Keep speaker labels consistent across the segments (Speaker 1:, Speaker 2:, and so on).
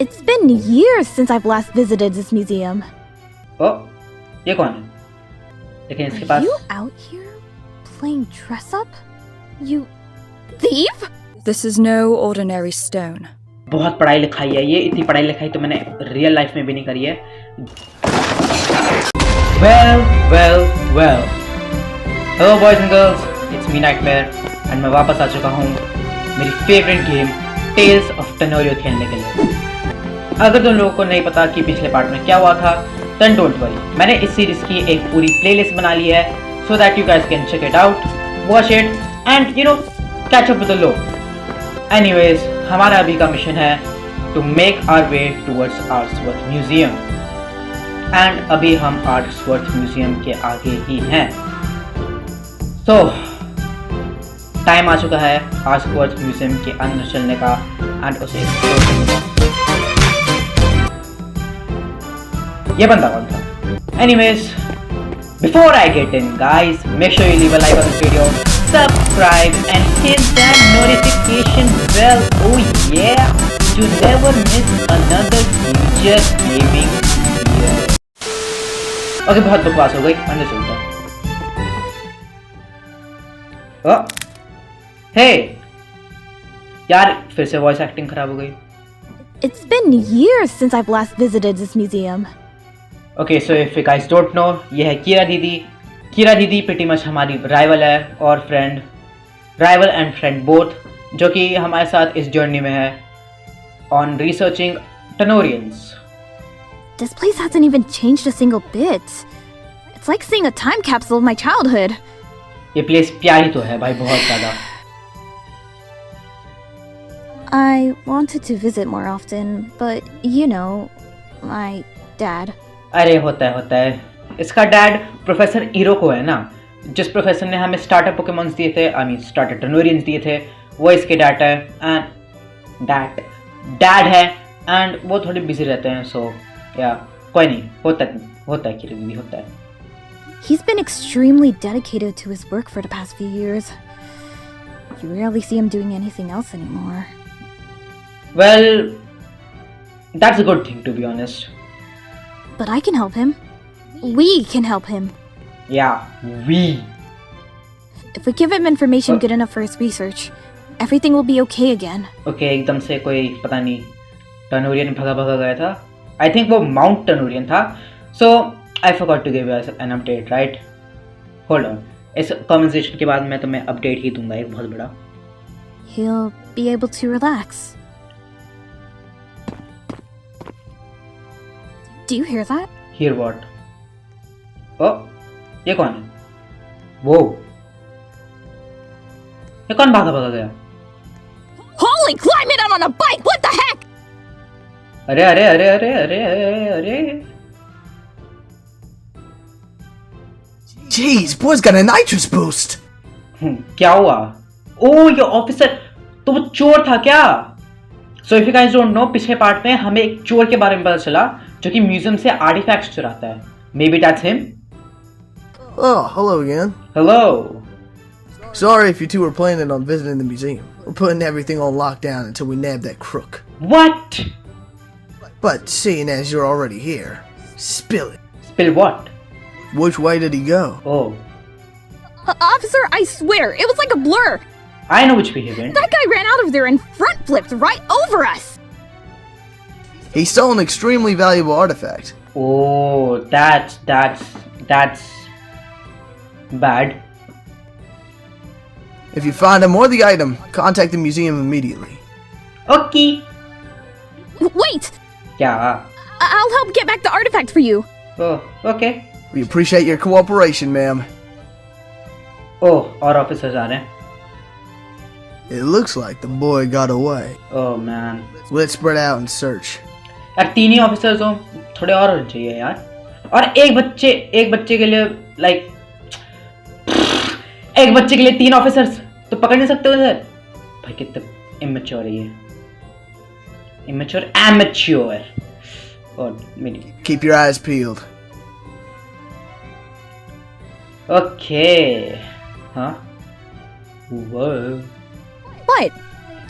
Speaker 1: It's been years since I've last visited this museum.
Speaker 2: ओ ये कौन है? लेकिन इसके
Speaker 1: Are
Speaker 2: pass
Speaker 1: you out here playing dress up? You thief?
Speaker 3: This is no ordinary stone.
Speaker 2: बहुत पढ़ाई लिखाई है ये, इतनी पढ़ाई लिखाई तो मैंने रियल लाइफ में भी नहीं करी है। well. Hello boys and girls, it's me Nightmare and मैं वापस आ चुका हूँ मेरी फेवरेट गेम टेल्स ऑफ टेनोरियो खेलने के लिए। अगर तुम लोगों को नहीं पता कि पिछले पार्ट में क्या हुआ था, then don't worry, मैंने इस सीरीज की एक पूरी प्लेलिस्ट बना ली है so that you guys can check it out, watch it and you know catch up with the low. Anyways, हमारा अभी का मिशन है to make our way towards Artsworth Museum and अभी हम Artsworth Museum के आगे ही हैं। So टाइम आ चुका है Artsworth Museum के अंदर चलने का and उसे explore करने का। ये बंदा कौन था? Anyways, before I get in, guys, make sure you leave a like on this video, subscribe, and hit that notification bell. Oh yeah, to never miss another future gaming video. Okay, बहुत बकवास हो गई, अंदर चलते हैं। Oh, hey, यार फिर से वॉइस एक्टिंग खराब हो गई।
Speaker 1: It's been years since I've last visited this museum.
Speaker 2: Okay, so if you guys don't know, ये है कीरा दीदी। कीरा दीदी pretty much हमारी राइवल है और friend, rival and friend both, जो कि हमारे साथ इस जर्नी में है on researching Tenorians.
Speaker 1: This place hasn't even changed a single bit. It's like seeing a time capsule of my childhood.
Speaker 2: ये प्लेस प्यारी तो है भाई बहुत ज़्यादा।
Speaker 1: I wanted to visit more often, but you know, my dad.
Speaker 2: अरे होता है इसका डैड प्रोफेसर इरोको है ना, जिस प्रोफेसर ने हमें स्टार्टर पोकेमॉन्स दिए थे, आई मीन स्टार्टर टेनोरियंस दिए थे, वो इसके डैड है एंड डैड है एंड वो थोड़े बिजी रहते हैं। सो या कोई नहीं, होता है कि भी होता है।
Speaker 1: He's been extremely dedicated to his work for the past few years. You rarely see him doing anything else anymore.
Speaker 2: Well, that's a good thing to be honest.
Speaker 1: But I can help him. We can help him.
Speaker 2: Yeah, we.
Speaker 1: If we give him information good enough for his research, everything will be okay again.
Speaker 2: Okay, एकदम से कोई पता नहीं टेनोरियन भागा गया था। I think वो mount टेनोरियन था। So I forgot to give you an update, right? Hold on. इस कन्वर्सेशन के बाद मैं तुम्हें अपडेट ही दूंगा एक बहुत बड़ा।
Speaker 1: He'll be able to relax. Do you hear that?
Speaker 2: Hear what? Oh, ये कौन है? वो ये कौन भागा गया?
Speaker 1: Holy, climb it on a bike! What the heck?
Speaker 2: अरे
Speaker 4: Jeez, boy's got a nitrous boost.
Speaker 2: क्या हुआ? ओह ये ऑफिसर तो वो चोर था क्या? So if you guys don't know, पिछले पार्ट में हमें एक चोर के बारे में पता चला जो कि म्यूजियम से आर्टिफैक्ट्स चुराता है। Maybe that's him?
Speaker 4: Oh, hello again.
Speaker 2: Hello.
Speaker 4: Sorry if you two were planning on visiting the museum. We're putting everything on lockdown until we nab that crook.
Speaker 2: What?
Speaker 4: But seeing as you're already here, spill it.
Speaker 2: Spill what?
Speaker 4: Which way did he go?
Speaker 2: Oh,
Speaker 1: Officer, I swear, it was like a blur.
Speaker 2: I know which way he went.
Speaker 1: That guy ran out of there and front flipped right over us.
Speaker 4: He stole an extremely valuable artifact.
Speaker 2: Oh, that's bad.
Speaker 4: If you find him or the item, contact the museum immediately.
Speaker 2: Okay.
Speaker 1: Wait,
Speaker 2: क्या?
Speaker 1: I'll help get back the artifact for you.
Speaker 2: Oh, okay.
Speaker 4: We appreciate your cooperation, ma'am.
Speaker 2: Oh, और officers आ रहे हैं।
Speaker 4: It looks like the boy got away.
Speaker 2: Oh man.
Speaker 4: Let's spread out and search.
Speaker 2: यार तीन ही officers हो, थोड़े और होने चाहिए यार। और एक बच्चे के लिए एक बच्चे के लिए तीन ऑफिसर्स तो पकड़ नहीं सकते हो सर? भाई कितना इमेच्योर है ये। Amateur. और मेरी
Speaker 4: Keep your eyes peeled.
Speaker 2: Okay. Huh? Whoa.
Speaker 1: What?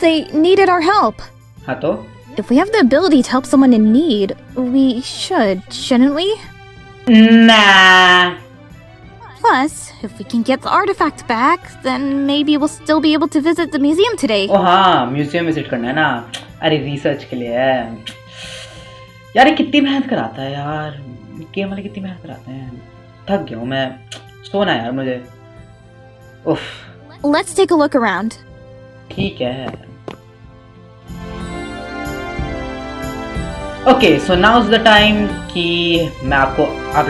Speaker 1: They needed our help.
Speaker 2: हाँ तो
Speaker 1: If we have the ability to help someone in need, we should, shouldn't we?
Speaker 2: Nah.
Speaker 1: Plus, if we can get the artifact back, then maybe we'll still be able to visit the museum today.
Speaker 2: ओ हाँ, museum visit करना है ना। अरे research के लिए है यार। ये कितनी मेहनत कराता है यार, गेम वाले कितनी मेहनत कराते हैं। थक गया हूँ मैं, सोना यार मुझे। उफ।
Speaker 1: Let's take a look around.
Speaker 2: ठीक है। Okay, so now is the time कि मैं आप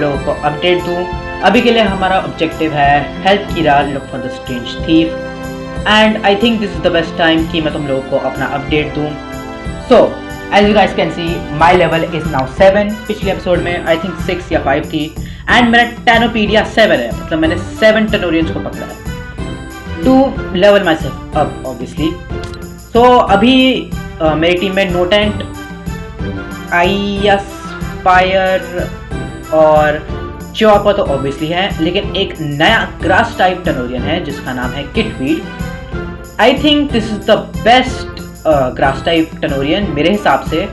Speaker 2: लोगों को अपडेट दूँ। अभी के लिए हमारा ऑब्जेक्टिव है help Kira look for the strange thief, and I think this is the best time कि मैं तुम लोगों को अपना अपडेट दूँ। So as you guys can see my level is now 7। पिछले एपिसोड में आई थिंक 6 या 5 थी, एंड मेरा टैनोपीडिया 7 है, मतलब मैंने 7 टेनोरियंस को पकड़ा है to level myself up obviously. तो अभी मेरी टीम में नोटेंट, आईएसपायर और चॉपर तो ऑब्वियसली है, लेकिन एक नया ग्रास टाइप टेनोरियन है जिसका नाम है Kitweed. I think this is the best grass type Tenorian मेरे हिसाब से,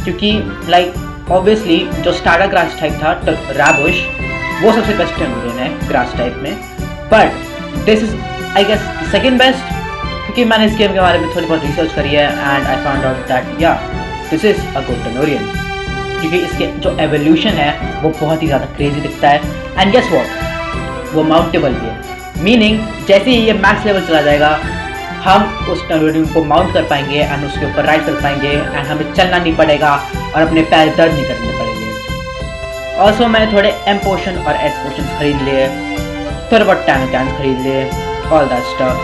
Speaker 2: क्योंकि लाइक ऑब्वियसली जो स्टार्टर ग्रास टाइप था राबुश, वो सबसे बेस्ट टेनोरियन है ग्रास टाइप में, but this is I guess second best, क्योंकि मैंने इस गेम के बारे में थोड़ी बहुत रिसर्च करी है and I found out that या दिस इज अ गुड टेनोरियन, क्योंकि इसके जो एवोल्यूशन है वो बहुत ही ज़्यादा क्रेजी दिखता है। एंड गेस व्हाट, वो माउंटेबल भी है, मीनिंग जैसे ही ये मैक्स लेवल चला जाएगा हम उस टेनोरियन को माउंट कर पाएंगे एंड उसके ऊपर राइड कर पाएंगे एंड हमें चलना नहीं पड़ेगा और अपने पैर दर्द नहीं करने पड़ेंगे। ऑल्सो मैंने थोड़े एम पोशन और एस पोशन खरीद लिए, थोड़े बहुत टैनो कैंस खरीद लिए, ऑल दैट स्टफ,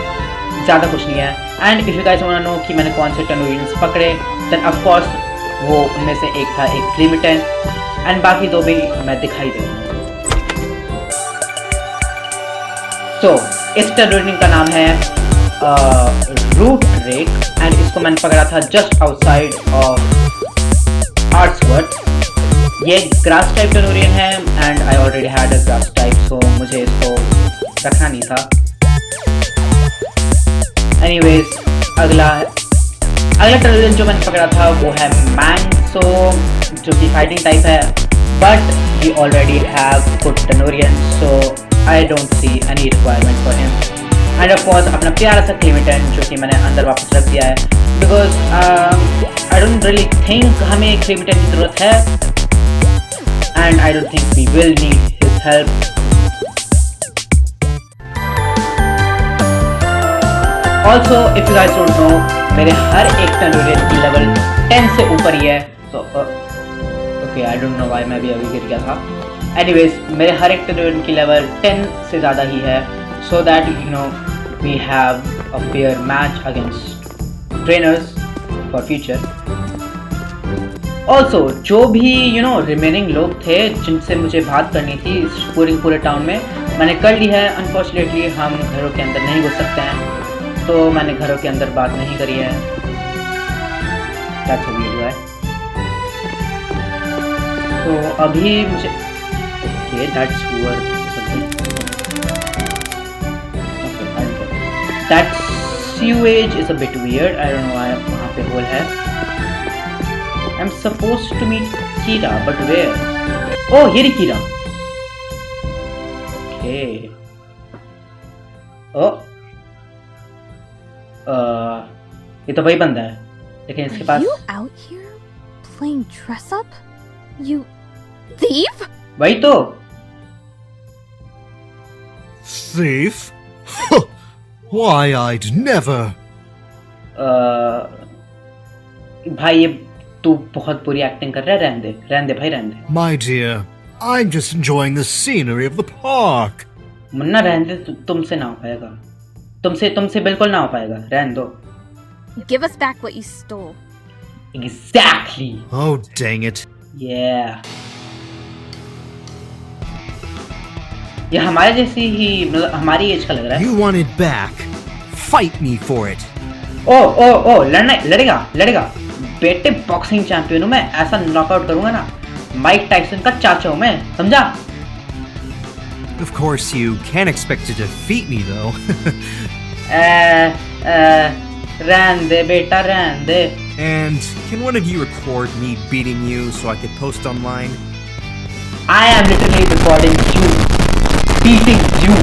Speaker 2: ज़्यादा कुछ नहीं है। And if you guys want to know कि मैंने कौन से टेनोरियंस पकड़े, देन ऑफ कोर्स वो उनमें से एक था एक ट्रिमिटेन, एंड बाकी दो भी मैं दिखाई दे रहा हूँ। तो इस टेनोरियन का नाम है रूट रेक, एंड इसको मैंने पकड़ा था जस्ट आउटसाइड ऑफ आर्ट्सवर्थ। ये ग्रास टाइप टेनोरियन है and I already had a grass type, so मुझे इसको रखना नहीं था। एनीवेज अगला टेनोरियन जो मैंने पकड़ा था वो है मैंसो, जो कि फाइटिंग टाइप है, but we already have good Tenorian, so I don't see any requirement for him. And of course अपना प्यारा सा क्लेमिटन जो कि मैंने अंदर वापस रख दिया है, because I don't really think हमें क्लेमिटन की ज़रूरत है, and I don't think we will need his help. Also if you guys don't know, मेरे हर एक टेनोरियन की लेवल 10 से ऊपर ही है, तो okay I don't know why मैं भी अभी गिर गया था। एनीवेज मेरे हर एक टेनोरियन की लेवल 10 से ज़्यादा ही है, so that you know we have a fair match against trainers for future. Also जो भी यू नो रिमेनिंग लोग थे जिनसे मुझे बात करनी थी इस पूरे टाउन में, मैंने कर ली है। अनफॉर्चुनेटली हम घरों के अंदर नहीं घुस सकते हैं, तो मैंने घरों के अंदर बात नहीं करी है। That's a weird way. तो अभी मुझे okay, that's work okay, that sewage is a bit weird. I don't know why वहाँ पे होल है। I'm supposed to meet Kira, but where? Oh, here is Kira. Okay. Oh. ये तो वही बंदा है, लेकिन इसके पास।
Speaker 1: Are you out here playing dress up? You thief?
Speaker 2: वही तो।
Speaker 5: Thief? Why, I'd never.
Speaker 2: भाई ये तू बहुत बुरी एक्टिंग कर रहा है, रहने दे भाई, रहने दे।
Speaker 5: My dear, I'm just enjoying the scenery of the park.
Speaker 2: Munna रहने दे, तुमसे ना हो पाएगा, तुमसे बिल्कुल ना हो पाएगा, रहने दो।
Speaker 1: Give us back what you stole.
Speaker 2: Exactly.
Speaker 5: Oh, dang it.
Speaker 2: Yeah. ये हमारे जैसी ही, मतलब हमारी एज का लग रहा है।
Speaker 5: You want it back. Fight me for it.
Speaker 2: ओ लड़ेगा। बेटे बॉक्सिंग चैंपियन हूँ मैं, ऐसा नॉकआउट करूंगा ना, माइक टाइसन का चाचा हूँ मैं, समझा?
Speaker 5: Of course, you can't expect to defeat me, though.
Speaker 2: रहन दे बेटा रहन दे.
Speaker 6: And can one of you record me beating you so I could post online?
Speaker 2: I am literally recording you, beating you.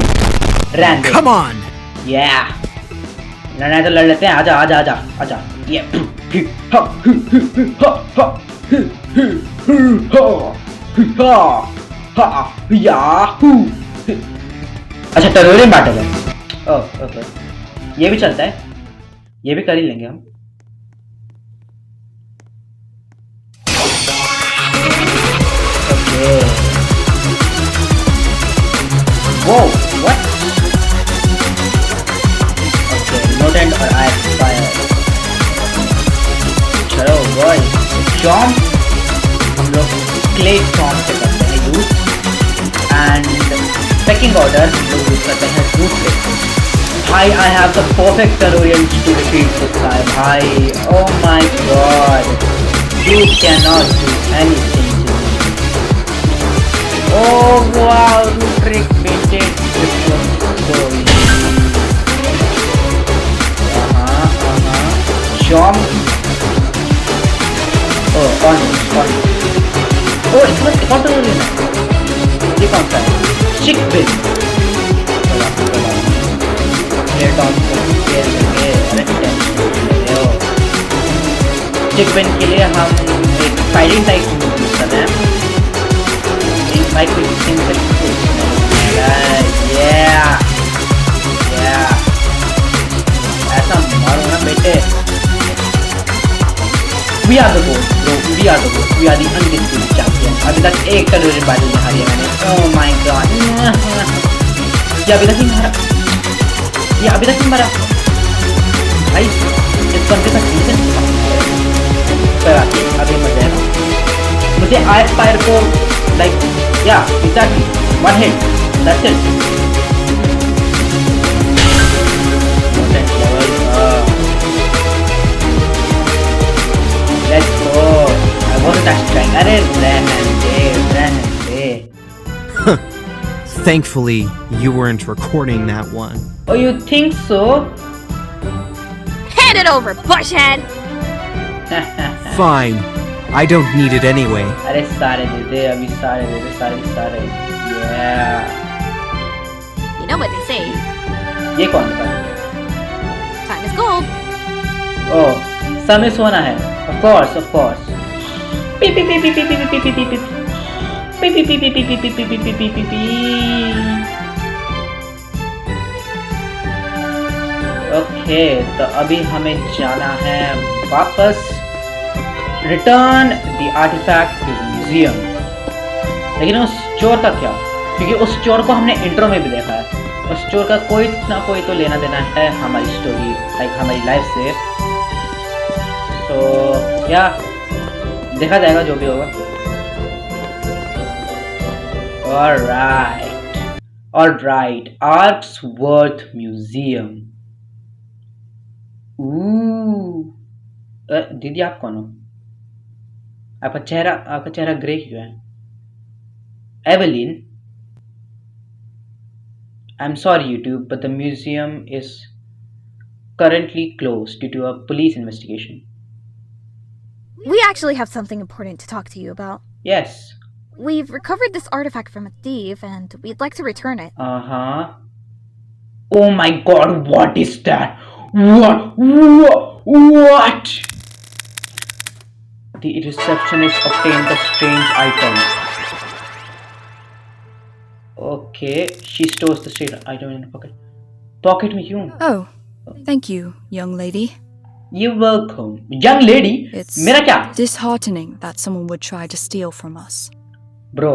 Speaker 2: रहन दे.
Speaker 6: Come on!
Speaker 2: Yeah. लड़ना है तो लड़ लेते हैं. आजा आजा आजा आजा. Yeah. अच्छा टेरोरियम बैटल है. ओह ओके, ये भी चलता है, ये भी कर ही लेंगे हम. ओके. वो व्हाट? ओके, नोटेंट और आई एक्सपायर. चलो बॉय, जॉम्प हम लोग क्ले जॉम्प से करते हैं यूज, एंड सेकंड ऑर्डर हम लोग यूज करते हैं रूट से. भाई I have the perfect terrarium to defeat this guy. भाई oh my god, you can not do anything to me. Oh wow, root trick baited. जॉम्प. Oh on. ओह इसमें कौन सा टेरोरियम है? ये कौन सा है? चिक बिन. चिक बिन के लिए हम एक फाइटिंग टाइप यूज कर रहे हैं. एक बाइक को ऐसा मारो ना बेटे. We are the goat, bro. We are the goat. We are the undisputed champion. अभी तक एक टेरोरियम बैटल में हारी है मैंने. Oh my god. ये अभी तक नहीं मारा. ये अभी तक नहीं मारा. भाई इस बंदे का सीजन पर आके अभी मर जाएगा. मुझे आई फायर को लाइक या exactly one hit. That's it. Let's go. I wasn't actually trying. अरे रहने दे.
Speaker 6: Thankfully, you weren't recording that one.
Speaker 2: Oh, you think so?
Speaker 1: Hand it over, bushhead!
Speaker 6: Fine. I don't need it anyway.
Speaker 2: अरे सारे दे दे, अभी सारे दे दे, सारे. Yeah.
Speaker 1: You know what they say,
Speaker 2: ये कौन था?
Speaker 1: time is gold.
Speaker 2: Oh, समय सोना है. Of course. Beep beep beep beep beep beep beep beep beep beep. Beep beep beep beep beep beep beep beep beep beep beep beep. Okay, तो अभी हमें जाना है वापस. Return the artifact to museum. लेकिन उस चोर का क्या? क्योंकि उस चोर को हमने इंट्रो में भी देखा है. उस चोर का कोई ना कोई तो लेना देना है हमारी स्टोरी, लाइक हमारी लाइफ से. तो क्या देखा जाएगा जो भी होगा. Alright. Arksworth Museum. दीदी आप कौन हो? आपका चेहरा ग्रे क्यों है? Evelyn. I'm sorry YouTube, but the museum is currently closed due to a police investigation.
Speaker 1: We actually have something important to talk to you about.
Speaker 2: Yes.
Speaker 1: We've recovered this artifact from a thief, and we'd like to return it.
Speaker 2: Uh-huh. Oh my god, what is that? What? The receptionist obtained the strange item. Okay, she stores the strange item in her pocket. Pocket में क्यों?
Speaker 3: Oh, thank you, young lady.
Speaker 2: You're welcome. Young lady?
Speaker 3: It's
Speaker 2: मेरा क्या?
Speaker 3: disheartening that someone would try to steal from us.
Speaker 2: Bro,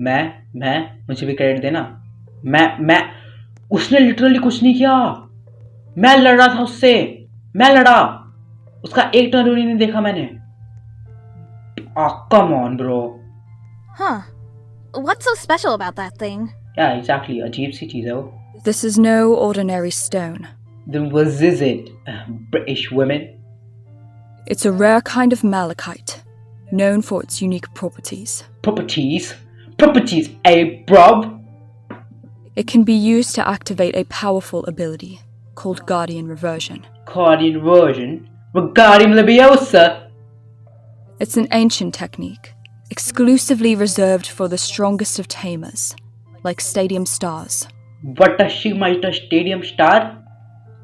Speaker 2: मैं मुझे भी credit देना. मैं उसने लिटरली कुछ नहीं किया. मैं लड़ रहा था उससे. मैं लड़ा. उसका एक टर्न भी नहीं देखा मैंने. Come on, bro.
Speaker 1: Huh. What's so special about that thing?
Speaker 2: Yeah, exactly. अजीब सी चीज है वो.
Speaker 3: This is no ordinary stone.
Speaker 2: Then what is it? British women?
Speaker 3: It's a rare kind of malachite, known for its unique properties.
Speaker 2: Properties, bro.
Speaker 3: It can be used to activate a powerful ability called Guardian Reversion.
Speaker 2: Guardian version. Guardian Leviosa.
Speaker 3: It's an ancient technique, exclusively reserved for the strongest of tamers, like stadium stars.
Speaker 2: What does she might a stadium star?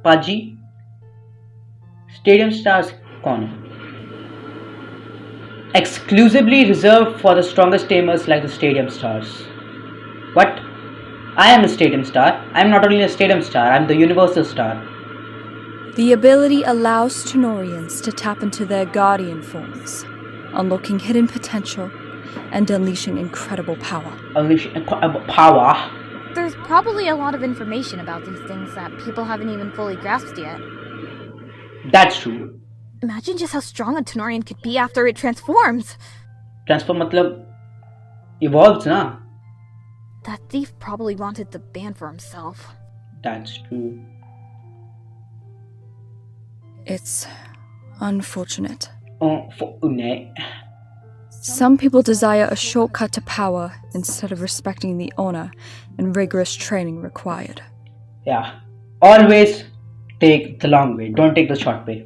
Speaker 2: Paji? Stadium stars कौन है? Exclusively reserved for the strongest tamers like the stadium stars. What? I am a stadium star. I am not only a stadium star, I am the universal star.
Speaker 3: The ability allows Tenorians to tap into their guardian forms, unlocking hidden potential and unleashing incredible power.
Speaker 2: Unleash power.
Speaker 1: There's probably a lot of information about these things that people haven't even fully grasped yet.
Speaker 2: That's true.
Speaker 1: Imagine just how strong a Tenorian could be after it transforms.
Speaker 2: Transform मतलब evolves ना?
Speaker 1: That thief probably wanted the band for himself.
Speaker 2: That's true.
Speaker 3: It's unfortunate.
Speaker 2: For une.
Speaker 3: Some people desire a shortcut to power instead of respecting the honor and rigorous training required.
Speaker 2: Yeah. Always take the long way. Don't take the short way.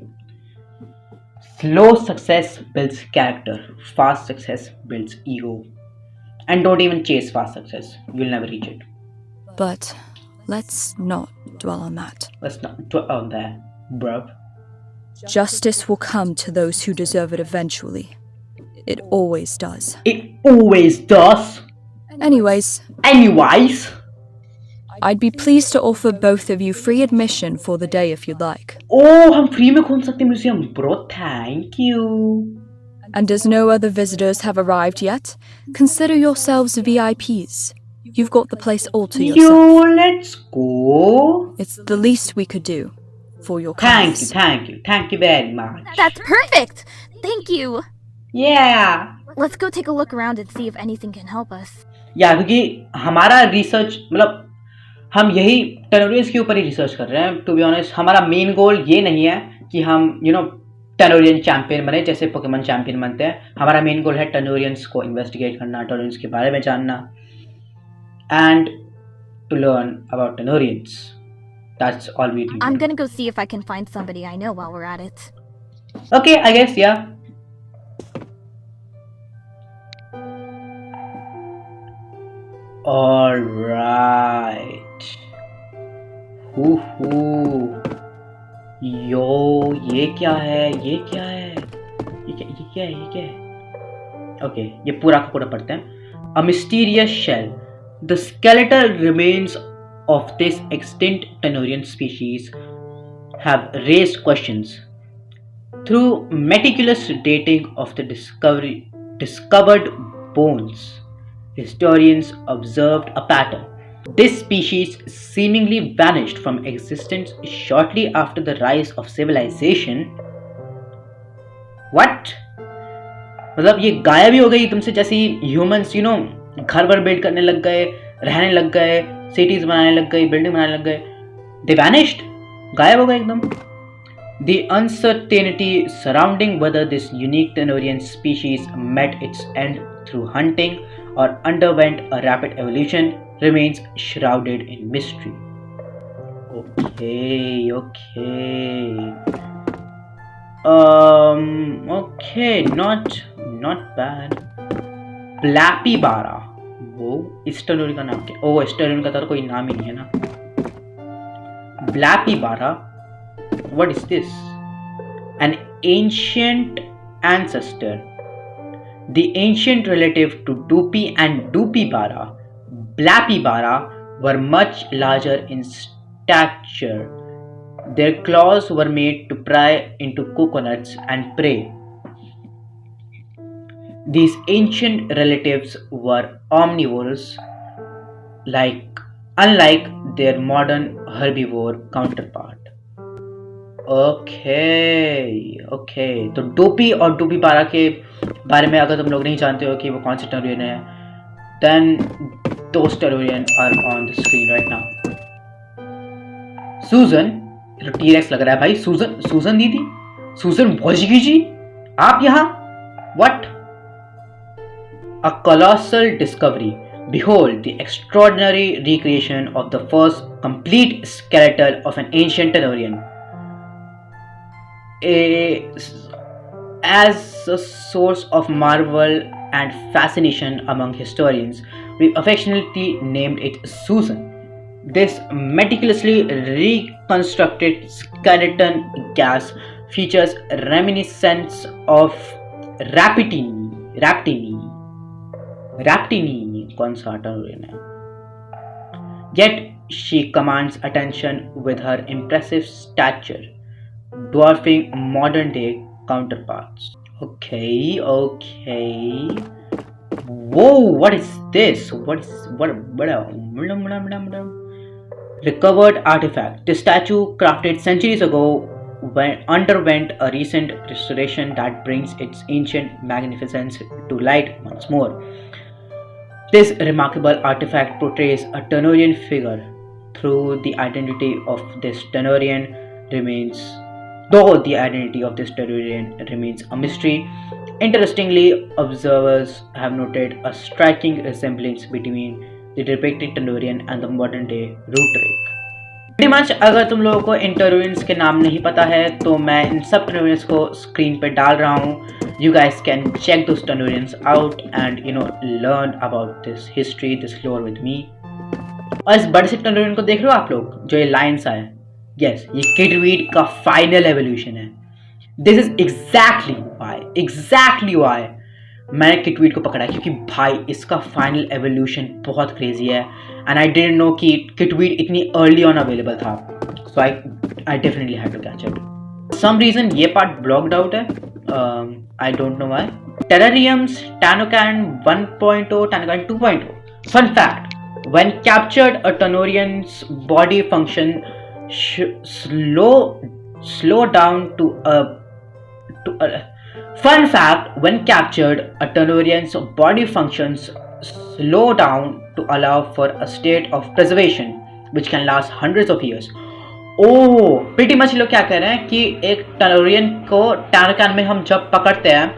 Speaker 2: Slow success builds character. Fast success builds ego. And don't even chase fast success. You'll never reach it.
Speaker 3: But let's not dwell on that.
Speaker 2: Let's not dwell on that, bruv.
Speaker 3: Justice will come to those who deserve it eventually. It always does.
Speaker 2: It always does.
Speaker 3: Anyways, I'd be pleased to offer both of you free admission for the day if you'd like.
Speaker 2: Oh, हम free में घूम सकते हैं museum, bro. Thank you.
Speaker 3: And as no other visitors have arrived yet, consider yourselves VIPs. You've got the place all to yourself.
Speaker 2: Yo, let's go.
Speaker 3: It's the least we could do for your
Speaker 2: Thank
Speaker 3: kindness.
Speaker 2: you very much.
Speaker 1: That's perfect! Thank you!
Speaker 2: Yeah.
Speaker 1: Let's go take a look around and see if anything can help us.
Speaker 2: या क्योंकि हमारा research मतलब हम यही टेनोरियंस के ऊपर ही research कर रहे हैं. टू बी ऑनेस्ट हमारा मेन गोल ये नहीं है कि हम टेनोरियन चैंपियन बने जैसे पोकेमॉन चैंपियन बनते हैं. हमारा मेन गोल है टेनोरियंस को इन्वेस्टिगेट करना, टेनोरियंस के बारे में जानना and to learn about Tenorians. That's all we do.
Speaker 1: I'm gonna go see if I can find somebody I know while we're at it.
Speaker 2: Okay, I guess, yeah. Alright. Yo, ये क्या है? ये क्या है? Okay, ये पूरा का पूरा पढ़ते हैं. A mysterious shell. The skeletal remains of this extinct Tenorian species have raised questions. Through meticulous dating of the discovered bones, historians observed a pattern. This species seemingly vanished from existence shortly after the rise of civilization. What? मतलब ये गायब ही हो गई एकदम से, जैसे humans घर भर बिल्ड करने लग गए, रहने लग गए, सिटीज बनाने लग गए, बिल्डिंग बनाने लग गए. They vanished. गायब हो गए एकदम. The uncertainty surrounding whether this unique Tenorian species met its end through hunting or underwent a rapid evolution remains shrouded in mystery. Okay, not bad. Blapibara. वो इस टेनोरियन का नाम क्या? ओह, इस टेनोरियन का तो कोई नाम ही नहीं है ना. Blapibara. What is this? An ancient ancestor. The ancient relative to Dupi and Dupibara, Blapibara, were much larger in stature. Their claws were made to pry into coconuts and prey. These ancient relatives were omnivores, unlike their modern herbivore counterpart. Okay. तो dopey और डूपीपारा के बारे में अगर तुम लोग नहीं जानते हो कि वो कौन से टेनोरियन है, then those टेनोरियन are on the screen right now. Susan, ये तो T-Rex लग रहा है भाई. Susan दीदी, Susan वॉजगी जी, आप यहाँ? What? A colossal discovery. Behold the extraordinary recreation of the first complete skeleton of an ancient Tenorian. As a source of marvel and fascination among historians, we affectionately named it Susan. This meticulously reconstructed skeleton gas features reminiscence of Raptini कौन सा Tenorian है? Yet she commands attention with her impressive stature, dwarfing modern-day counterparts. Okay. Whoa, what is this? What? Recovered artifact. This statue, crafted centuries ago, underwent a recent restoration that brings its ancient magnificence to light once more. This remarkable artifact portrays a Tenorian figure, though the identity of this Tenorian remains a mystery. Interestingly, observers have noted a striking resemblance between the depicted Tenorian and the modern day Rootrake. Pretty much, अगर तुम लोगों को इन Tenorians के नाम नहीं पता है तो मैं इन सब Tenorians को स्क्रीन पे डाल रहा हूँ. You guys can check those Tenorians out and learn about this history, this lore with me. और इस बड़े से Tenorian को देख रहे हो आप लोग जो ये लाइन्स आए? Yes, ये किडवीड का फाइनल एवोल्यूशन है. This is exactly why मैंने किटवीड को पकड़ा, क्योंकि भाई इसका फाइनल एवोल्यूशन बहुत क्रेजी है एंड आई डिडंट नो कि किटवीड इतनी अर्ली ऑन अवेलेबल था, so I definitely had to catch it. Some reason ये पार्ट ब्लॉक्ड आउट है, I don't know why. Terrariums Tanocan 1.0, Tanocan 2.0. Fun fact, when captured a Tenorian's body function slow down to a Fun fact, when captured, a Tenorian's body functions slow down to allow for a state of preservation which can last hundreds of years. pretty much लोग क्या कह रहे हैं कि एक Tenorian को Tanocan में हम जब पकड़ते हैं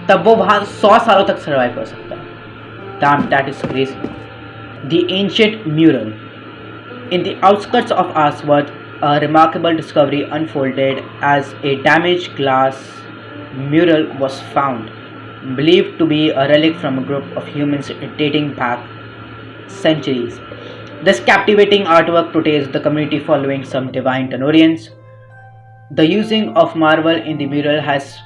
Speaker 2: तब वो वहाँ 100 सालों तक सर्वाइव कर सकता है. Damn, that is crazy. The ancient mural. In the outskirts of Aswad, a remarkable discovery unfolded as a damaged glass mural was found, believed to be a relic from a group of humans dating back centuries. This captivating artwork portrays the community following some divine Tenorians. The using of marble in the mural has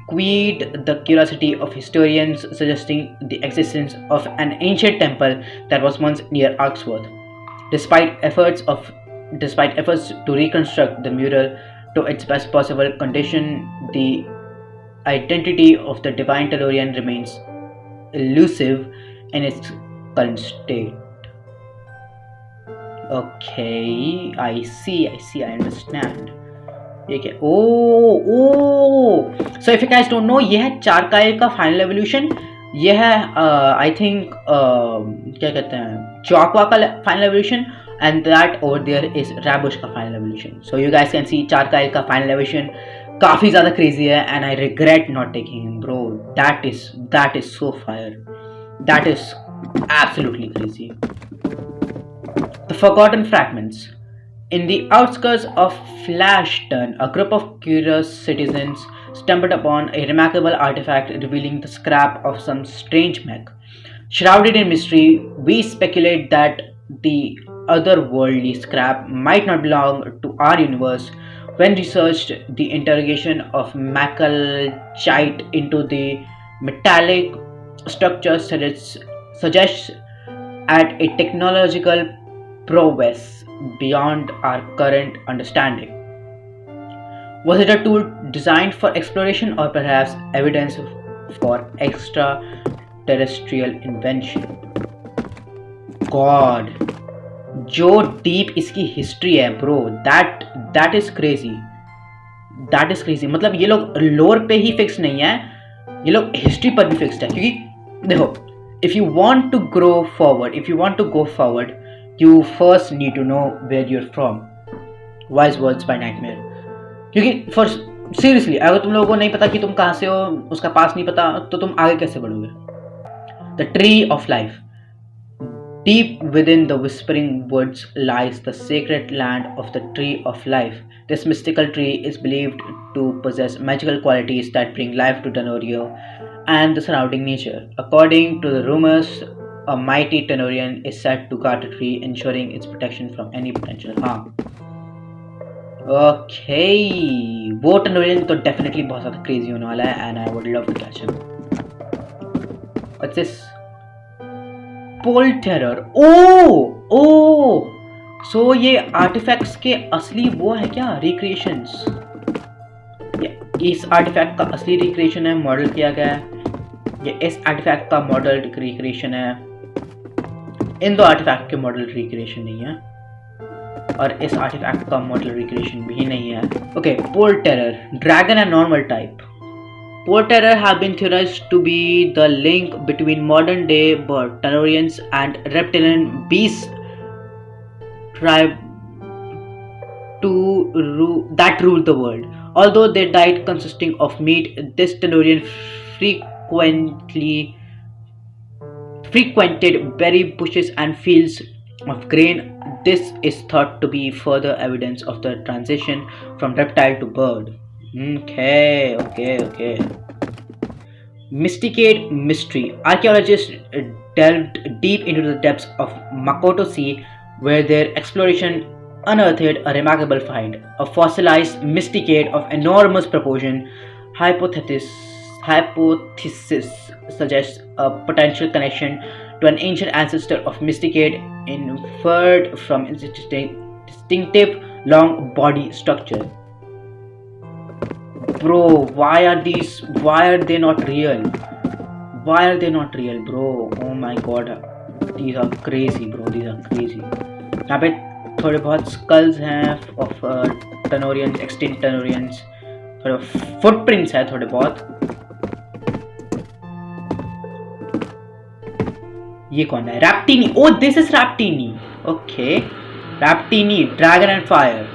Speaker 2: piqued the curiosity of historians, suggesting the existence of an ancient temple that was once near Oxford. Despite efforts to reconstruct the mural to its best possible condition, the identity of the divine Tenorian remains elusive in its current state. Okay, I see, I understand. So if you guys don't know, ये है चारकाइल का final evolution. ये है I think क्या कहते हैं चौकवा का final evolution, and that over there is Rabush का final evolution. So you guys can see चारकाइल का final evolution काफ़ी ज़्यादा crazy है and I regret not taking him, bro. That is so fire. That is absolutely crazy. The Forgotten Fragments. In the outskirts of Flashton, a group of curious citizens stumbled upon a remarkable artifact revealing the scrap of some strange mech. Shrouded in mystery, we speculate that the otherworldly scrap might not belong to our universe. When researched, the interrogation of Macalchite into the metallic structure suggests at a technological prowess beyond our current understanding. Was it a tool designed for exploration or perhaps evidence for extraterrestrial invention? God, जो deep इसकी history है bro, that is crazy. मतलब ये लोग लोर पे ही fix नहीं है, ये लोग हिस्ट्री पर भी फिक्स्ड है. क्योंकि देखो, if you want to grow forward, if you want to go forward, you first need to know where you are from. Wise words by nightmare. क्योंकि फर्स्ट सीरियसली अगर तुम लोगों को नहीं पता कि तुम कहाँ से हो, उसका पास नहीं पता, तो तुम आगे कैसे बढ़ोगे. The tree of life. Deep within the whispering woods lies the sacred land of the Tree of Life. This mystical tree is believed to possess magical qualities that bring life to Tenorio and the surrounding nature. According to the rumors, a mighty Tenorian is said to guard the tree, ensuring its protection from any potential harm. Okay, वो Tenorian तो definitely बहुत ज़्यादा crazy होने वाला है, and I would love to catch him. What's this? Pole Terror. Oh, so ये artifacts के असली वो है क्या? Recreations. इस artifact का असली recreation है, model किया गया है. ये इस artifact का model recreation है. इन दो artifact के model recreation नहीं है. और इस आर्टिफैक्ट का मॉडल रिक्रिएशन भी नहीं है. Okay, pole terror, dragon and normal type. Pole terror have been theorized to be the link between modern day bird Tenorians and reptilian beast tribe that ruled the world. Although their diet consisting of meat, this Tenorian frequented berry bushes and fields of grain. This is thought to be further evidence of the transition from reptile to bird. Okay. Mysticate mystery. Archaeologists delved deep into the depths of Makoto Sea, where their exploration unearthed a remarkable find: a fossilized mysticate of enormous proportion. Hypothesis suggests a potential connection to an ancient ancestor of mysticate, inferred from its distinctive long body structure. Bro, why are they not real? Why are they not real, bro? Oh my god, these are crazy, bro. These are crazy. यहाँ पे थोड़े बहुत skulls हैं of Tenorians, extinct Tenorians. थोड़े footprints हैं थोड़े बहुत. ये कौन है? Raptini. Oh, this is Raptini. Okay. Raptini, Dragon and Fire.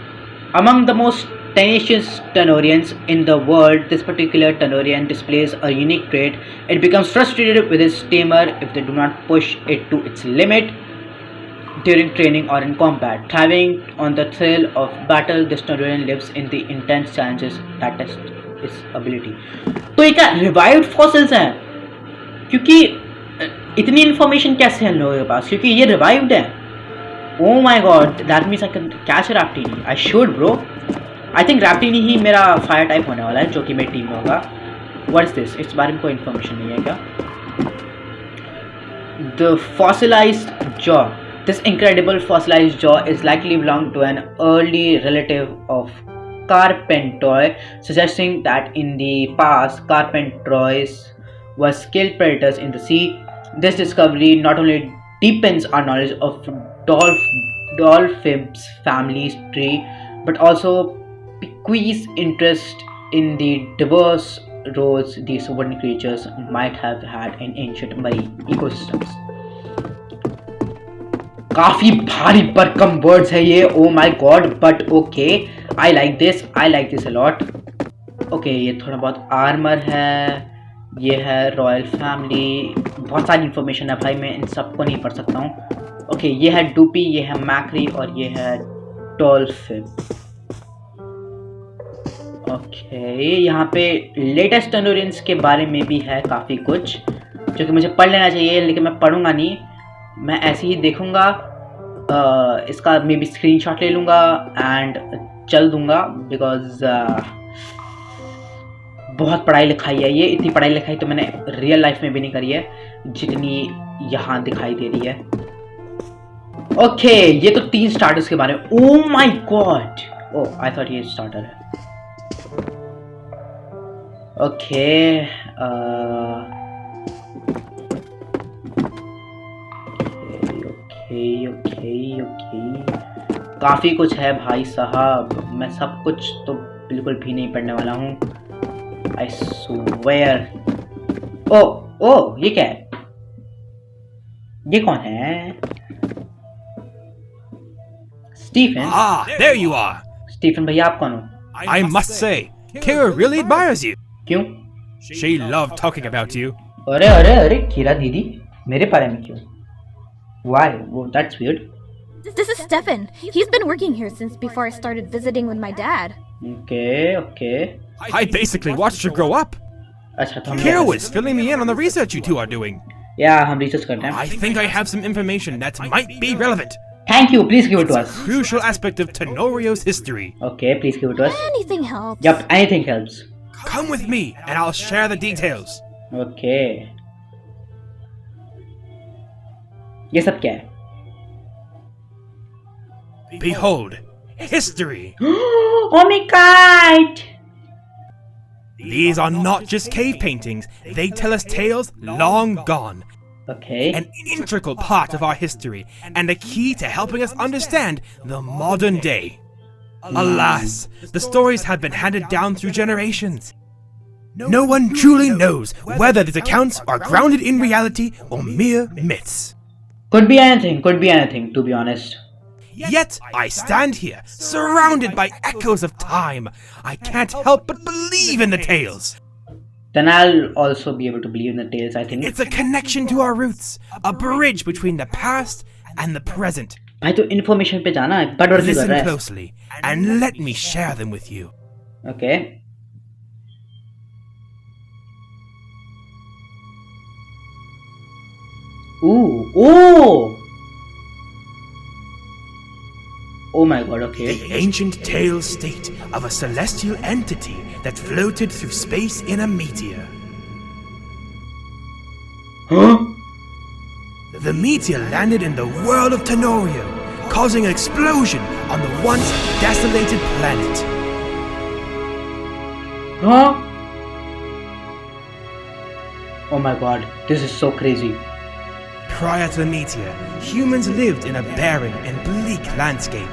Speaker 2: Among the most tenacious Tenorians in the world, this particular Tenorian displays a unique trait. It becomes frustrated with its tamer if they do not push it to its limit during training or in combat. Thriving on the thrill of battle, this Tenorian lives in the intense challenges that test its ability. तो ये क्या revived fossils हैं? क्योंकि इतनी information कैसे है लोगों के पास? क्योंकि ये रिवाइव्ड है. Oh my god, that means I can catch Raptini. I should bro. I think Raptini ही मेरा फायर टाइप होने वाला है, जो कि मेरी टीम में होगा. What is this? इस बारे में कोई इन्फॉर्मेशन नहीं है क्या? The fossilized jaw. This incredible fossilized jaw is likely belong to an early relative of Carpentois, suggesting that in the past Carpentois were skilled predators in the sea. This discovery not only deepens our knowledge of Dolphins family tree, but also piques interest in the diverse roles these wooden creatures might have had in ancient marine ecosystems. काफी भारी भरकम words है ये. Oh my God, but okay, I like this a lot. Okay, ये थोड़ा बहुत armour है, ये है रॉयल फैमिली. बहुत सारी इन्फॉर्मेशन है भाई, मैं इन सबको नहीं पढ़ सकता हूँ. ओके, ये है डूपी, ये है मैक्री और ये है डॉल्फिन. ओके, यहाँ पे लेटेस्ट टेनोरियंस के बारे में भी है काफ़ी कुछ जो कि मुझे पढ़ लेना चाहिए, लेकिन मैं पढ़ूंगा नहीं. मैं ऐसे ही देखूंगा, इसका मे बी स्क्रीनशॉट ले लूँगा एंड चल दूंगा, बिकॉज बहुत पढ़ाई लिखाई है ये. इतनी पढ़ाई लिखाई तो मैंने रियल लाइफ में भी नहीं करी है जितनी यहाँ दिखाई दे रही है. ओके, ये तो 3 स्टार्टर्स के बारे में. ओह my God, oh I thought ये स्टार्टर है. ओके, काफ़ी कुछ है भाई साहब. मैं सब कुछ तो बिल्कुल भी नहीं पढ़ने वाला हूँ, आई स्वेयर. ओ, ये क्या है? ये कौन है? Stephen.
Speaker 6: There you are.
Speaker 2: Stephen भैया, आप कौन हो?
Speaker 6: I must say, Kira really admires you.
Speaker 2: क्यों?
Speaker 6: She loved talking about you.
Speaker 2: अरे, कीरा दीदी मेरे बारे में क्यों? Why? Well, that's weird.
Speaker 1: This is Stefan. He's been working here since before I started visiting with my dad.
Speaker 2: Okay.
Speaker 6: I basically watched you grow up.
Speaker 2: अच्छा तो हम
Speaker 6: Kiro is filling me in on the research you two are doing.
Speaker 2: Yeah, हम research करते हैं.
Speaker 6: I think I have some information that might be relevant.
Speaker 2: Thank you. Please give it to us.
Speaker 6: Crucial aspect of Tenorio's history.
Speaker 2: Okay, please give it to us.
Speaker 1: Anything helps.
Speaker 2: Yup, anything helps.
Speaker 6: Come with me and I'll share the details.
Speaker 2: Okay. ये सब क्या है?
Speaker 6: Behold, history.
Speaker 2: Oh my god!
Speaker 6: These are not just cave paintings, they tell us tales long gone.
Speaker 2: Okay.
Speaker 6: An integral part of our history, and a key to helping us understand the modern day. Alas, the stories have been handed down through generations. No one truly knows whether these accounts are grounded in reality or mere myths.
Speaker 2: Could be anything, to be honest.
Speaker 6: Yet I stand here, surrounded by echoes of time. I can't help but believe in the tales.
Speaker 2: Then I'll also be able to believe in the tales, I think.
Speaker 6: It's a connection to our roots, a bridge between the past and the present.
Speaker 2: भाई तो information पे जाना है, but कर
Speaker 6: Listen
Speaker 2: रहा है.
Speaker 6: closely and let me share them with you.
Speaker 2: Okay. Oh! Oh my god, okay.
Speaker 6: The ancient tales state of a celestial entity that floated through space in a meteor.
Speaker 2: Huh?
Speaker 6: The meteor landed in the world of Tenorio, causing an explosion on the once desolated planet.
Speaker 2: Huh? Oh my god, this is so crazy.
Speaker 6: Prior to the meteor, humans lived in a barren and bleak landscape.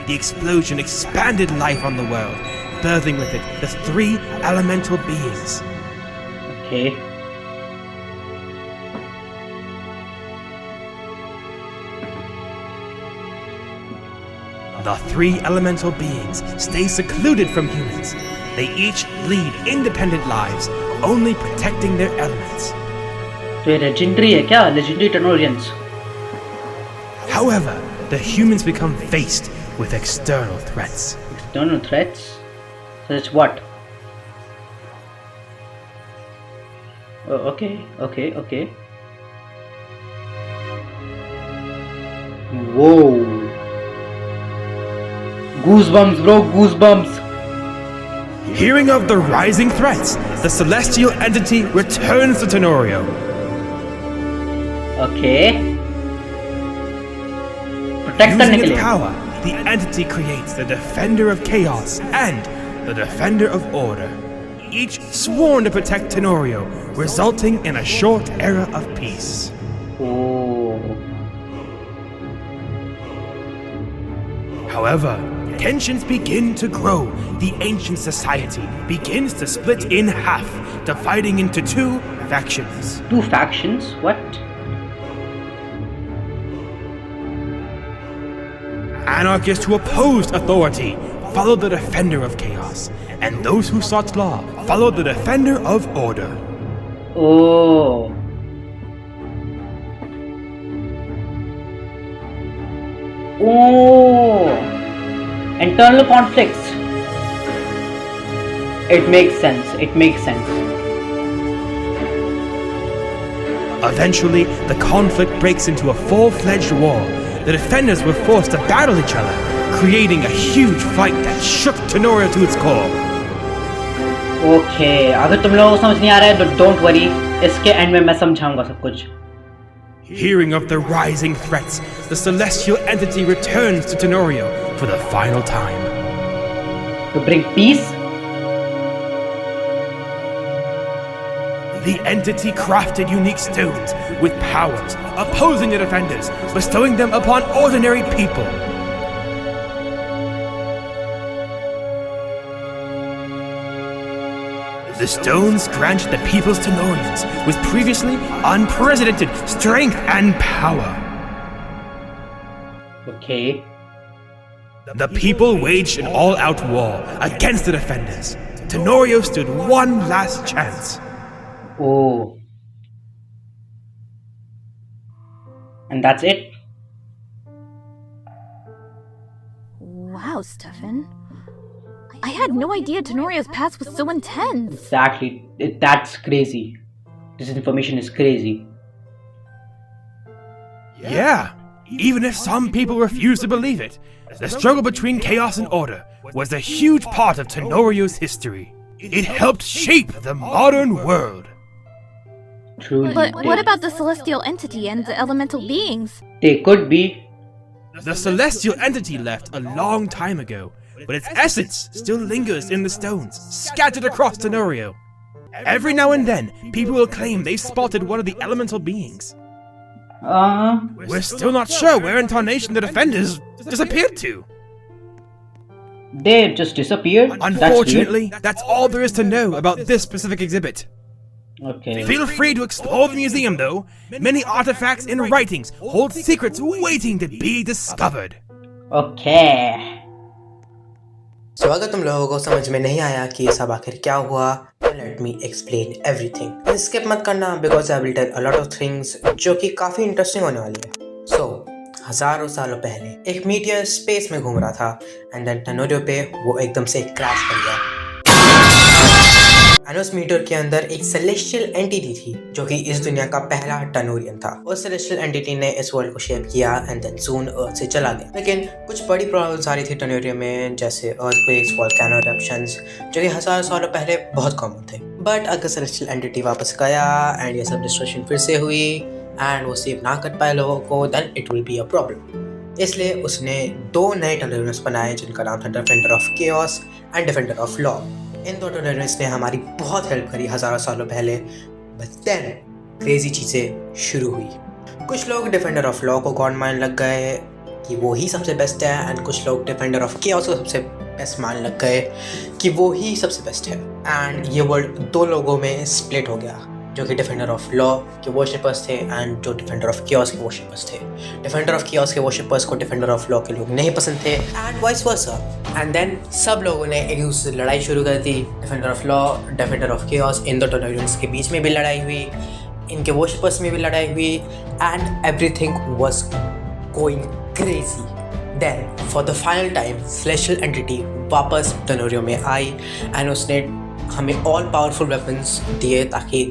Speaker 6: The explosion expanded life on the world, birthing with it the three elemental beings.
Speaker 2: Okay.
Speaker 6: The three elemental beings stay secluded from humans. They each lead independent lives, only protecting their elements.
Speaker 2: तो ये legendary है क्या? Legendary Tenorians.
Speaker 6: However, the humans become faced with external threats.
Speaker 2: External threats? So it's what? Oh, okay. Whoa. Goosebumps, bro, goosebumps.
Speaker 6: Hearing of the rising threats, the celestial entity returns to Tenorio.
Speaker 2: Okay. Protect करने के
Speaker 6: Using its
Speaker 2: लिए.
Speaker 6: power, the entity creates the Defender of Chaos and the Defender of Order, each sworn to protect Tenorio, resulting in a short era of peace.
Speaker 2: Oh.
Speaker 6: However, tensions begin to grow. The ancient society begins to split in half, dividing into two factions.
Speaker 2: Two factions? What?
Speaker 6: Anarchists who opposed authority followed the Defender of Chaos, and those who sought law followed the Defender of Order.
Speaker 2: Oh. Oh. Internal conflicts. It makes sense.
Speaker 6: Eventually, the conflict breaks into a full-fledged war. The defenders were forced to battle each other, creating a huge fight that shook Tenorio to its core.
Speaker 2: Okay. अगर तुम लोगों को समझ नहीं आ रहा है तो don't worry. इसके end में मैं समझाऊंगा सब कुछ.
Speaker 6: Hearing of the rising threats, the celestial entity returns to Tenorio for the final time.
Speaker 2: To bring peace.
Speaker 6: The entity crafted unique stones with powers, opposing the defenders, bestowing them upon ordinary people. The stones granted the people's Tenorians with previously unprecedented strength and power.
Speaker 2: Okay.
Speaker 6: The people waged an all-out war against the defenders. Tenorio stood one last chance.
Speaker 2: Oh. And that's it?
Speaker 1: Wow, Stefan. I had no idea Tenoria's past was so intense.
Speaker 2: Exactly. That's crazy. This information is crazy.
Speaker 6: Yeah, even if some people refuse to believe it, the struggle between chaos and order was a huge part of Tenorio's history. It helped shape the modern world.
Speaker 2: Truly.
Speaker 1: But what about the celestial entity and the elemental beings?
Speaker 2: They could be.
Speaker 6: The celestial entity left a long time ago, but its essence still lingers in the stones, scattered across Tenorio. Every now and then, people will claim they spotted one of the elemental beings. We're still not sure where in Tarnation the defenders disappeared to.
Speaker 2: They just disappeared?
Speaker 6: Unfortunately, that's all there is to know about this specific exhibit.
Speaker 2: Okay.
Speaker 6: Feel free to explore the museum though. Many artifacts and writings hold secrets waiting to be discovered.
Speaker 2: Okay.
Speaker 7: So अगर तुम लोगों को समझ में नहीं आया कि ये सब आखिर क्या हुआ, let me explain everything. Skip मत करना because I will tell a lot of things जो कि काफी इंटरेस्टिंग होने वाली है. So हजारों सालों पहले एक मीटियर स्पेस में घूम रहा था एंड देन टनोरियो पे वो एकदम से क्रैश कर गया. एंड उस मीटर के अंदर एक सेलेस्टियल एंटिटी थी जो कि इस दुनिया का पहला टनोरियन था. उस सेलेस्टियल एंटिटी ने इस वर्ल्ड को शेप किया एंड देन सून अर्थ से चला गया. लेकिन कुछ बड़ी प्रॉब्लम्स आ रही थी टनोरियो में, जैसे अर्थक्वेक्स, वोल्केनो इरप्शंस, जो कि हजारों सालों पहले बहुत कॉमन थे. बट अगर सेलेस्टियल एंटिटी वापस गया एंड ये सब डिस्ट्रक्शन फिर से हुई एंड वो सेव ना कर पाए लोगों को, then it will be a problem. इसलिए उसने 2 नए टनोरियंस बनाए जिनका नाम था defender of chaos and defender of law. इन 2 टनोरियंस ने हमारी बहुत हेल्प करी हजारों सालों पहले. बट देन क्रेजी चीज़ें शुरू हुई. कुछ लोग डिफेंडर ऑफ लॉ को गॉड मान लग गए कि वो ही सबसे बेस्ट है एंड कुछ लोग डिफेंडर ऑफ केओस को सबसे बेस्ट मान लग गए कि वो ही सबसे बेस्ट है. एंड ये वर्ल्ड 2 लोगों में स्प्लिट हो गया, जो कि डिफेंडर ऑफ लॉ के वर्शिपर्स थे एंड जो डिफेंडर ऑफ केओस के वर्शिपर्स थे. डिफेंडर ऑफ केओस के वर्शिपर्स को डिफेंडर ऑफ लॉ के लोग नहीं पसंद थे and vice versa. And then सब लोगों ने एक दूसरे से लड़ाई शुरू कर दी. Defender of law, defender of chaos, इन 2 टनोरियंस के बीच में भी लड़ाई हुई, इनके वर्शिपर्स में भी लड़ाई हुई and everything was going crazy. Then for the final time celestial entity वापस टनोरियो में आई एंड उसने हमें ऑल पावरफुल वेपन्स दिए ताकि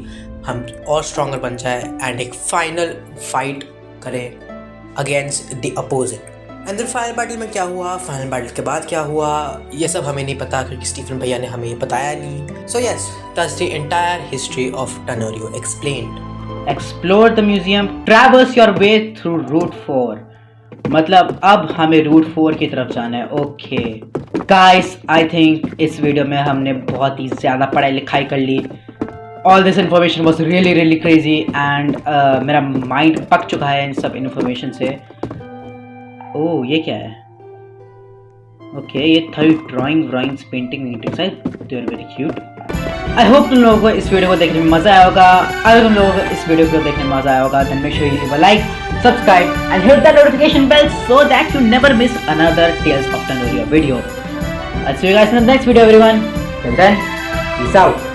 Speaker 7: हम और स्ट्रॉन्गर बन जाए एंड एक फाइनल फाइट करें against the opposite. And then final battle में क्या हुआ, फाइनल बैटल के बाद क्या हुआ, ये सब हमें नहीं पता क्योंकि स्टीफन भैया ने हमें ये बताया नहीं. So yes, that's the entire history of Tenorio explained.
Speaker 2: Explore the museum, traverse your way through Route 4. मतलब अब हमें रूट 4 की तरफ जाना है. ओके गाइस, आई थिंक इस वीडियो में हमने बहुत ही ज़्यादा पढ़ाई लिखाई कर ली. All this information was really really crazy and मेरा माइंड पक चुका है इन सब इन्फॉर्मेशन से. ओह ये क्या है? ओके ये था drawings, painting side, they are very cute. I hope तुम लोगों को इस वीडियो को देखने में मज़ा आया होगा. अगर तुम लोगों को इस वीडियो को देखने में मज़ा आया होगा then make sure you leave a like, subscribe and hit that notification bell so that you never miss another Tales of Tenorio video. I'll see you guys in the next video everyone. Till then, peace out.